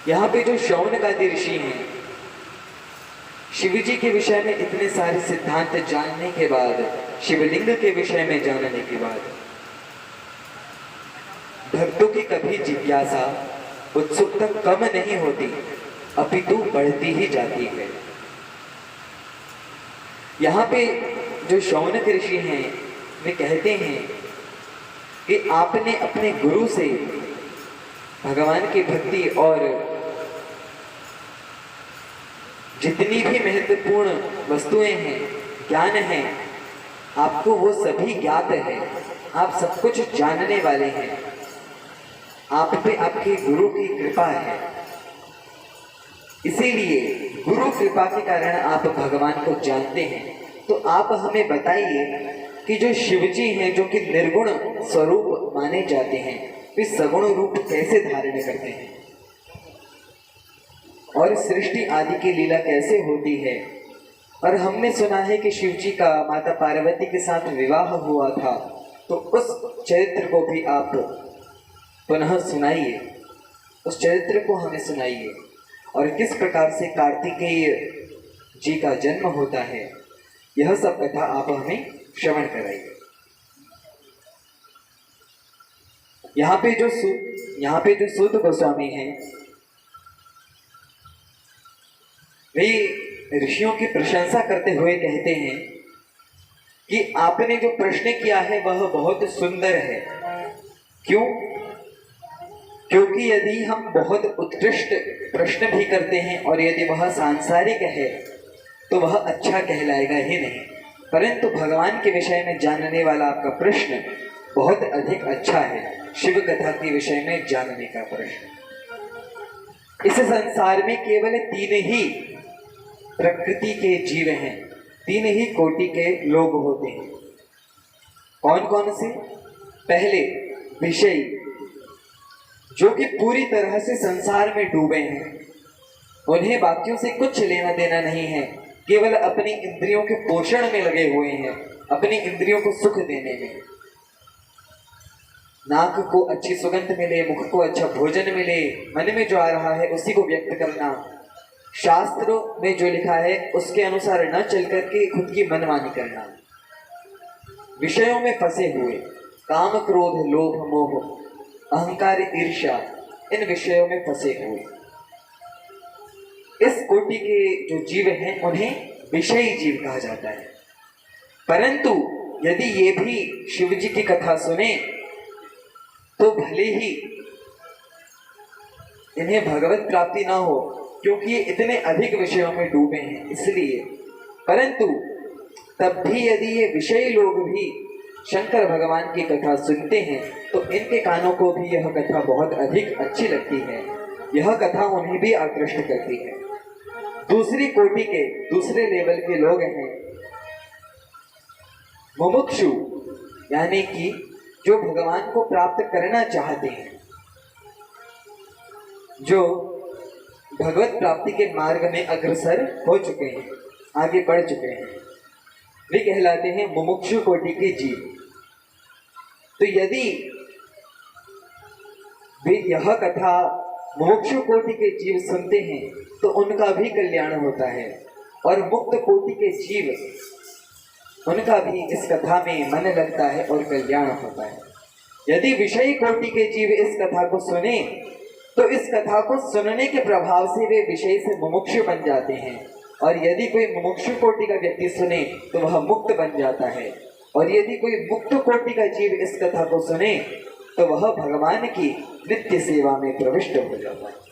यहाँ पे जो शौनकादि ऋषि हैं, शिव जी के विषय में इतने सारे सिद्धांत जानने के बाद, शिवलिंग के विषय में जानने के बाद भक्तों की कभी जिज्ञासा, उत्सुकता कम नहीं होती, अपितु बढ़ती ही जाती है। यहाँ पे जो शौनक ऋषि हैं वे कहते हैं कि आपने अपने गुरु से भगवान की भक्ति और जितनी भी महत्वपूर्ण वस्तुएं हैं, ज्ञान है, आपको वो सभी ज्ञात है, आप सब कुछ जानने वाले हैं, आप पे आपके गुरु की कृपा है। इसीलिए गुरु कृपा के कारण आप भगवान को जानते हैं। तो आप हमें बताइए कि जो शिव जी हैं, जो कि निर्गुण स्वरूप माने जाते हैं, वे सगुण रूप कैसे धारण करते हैं और सृष्टि आदि की लीला कैसे होती है। और हमने सुना है कि शिव जी का माता पार्वती के साथ विवाह हुआ था, तो उस चरित्र को भी आप पुनः सुनाइए, उस चरित्र को हमें सुनाइए, और किस प्रकार से कार्तिकेय जी का जन्म होता है, यह सब कथा आप हमें श्रवण कराइए। यहाँ पे जो सूत गोस्वामी हैं, वे ऋषियों की प्रशंसा करते हुए कहते हैं कि आपने जो प्रश्न किया है वह बहुत सुंदर है। क्यों? क्योंकि यदि हम बहुत उत्कृष्ट प्रश्न भी करते हैं और यदि वह सांसारिक है तो वह अच्छा कहलाएगा ही नहीं, परंतु भगवान के विषय में जानने वाला आपका प्रश्न बहुत अधिक अच्छा है। शिव कथा के विषय में जानने का प्रश्न। इस संसार में केवल 3 ही प्रकृति के जीव हैं, 3 ही कोटि के लोग होते हैं। कौन कौन से? पहले विषयी, जो कि पूरी तरह से संसार में डूबे हैं, उन्हें बाकियों से कुछ लेना देना नहीं है, केवल अपनी इंद्रियों के पोषण में लगे हुए हैं, अपनी इंद्रियों को सुख देने में। नाक को अच्छी सुगंध मिले, मुख को अच्छा भोजन मिले, मन में जो आ रहा है उसी को व्यक्त करना, शास्त्रों में जो लिखा है उसके अनुसार न चल करके खुद की मनमानी करना, विषयों में फंसे हुए, काम क्रोध लोभ मोह अहंकार ईर्ष्या, इन विषयों में फंसे हुए इस कोटि के जो जीव हैं उन्हें विषयी जीव कहा जाता है। परंतु यदि ये भी शिव जी की कथा सुने तो भले ही इन्हें भगवत प्राप्ति ना हो, क्योंकि ये इतने अधिक विषयों में डूबे हैं इसलिए, परंतु तब भी यदि ये विषयी लोग भी शंकर भगवान की कथा सुनते हैं तो इनके कानों को भी यह कथा बहुत अधिक अच्छी लगती है, यह कथा उन्हें भी आकृष्ट करती है। दूसरी कोटि के, दूसरे लेवल के लोग हैं मुमुक्षु, यानी कि जो भगवान को प्राप्त करना चाहते हैं, जो भगवत प्राप्ति के मार्ग में अग्रसर हो चुके हैं, आगे बढ़ चुके हैं, वे कहलाते हैं मुमुक्षु कोटि के जीव। तो यदि वे यह कथा मुमुक्षु कोटि के जीव सुनते हैं तो उनका भी कल्याण होता है, और मुक्त कोटि के जीव, उनका भी इस कथा में मन लगता है और कल्याण होता है। यदि विषयी कोटि के जीव इस कथा को सुने तो इस कथा को सुनने के प्रभाव से वे विषय से मुमुक्षु बन जाते हैं, और यदि कोई मुमुक्षु कोटि का व्यक्ति सुने तो वह मुक्त बन जाता है, और यदि कोई मुक्त कोटि का जीव इस कथा को सुने तो वह भगवान की नित्य सेवा में प्रविष्ट हो जाता है।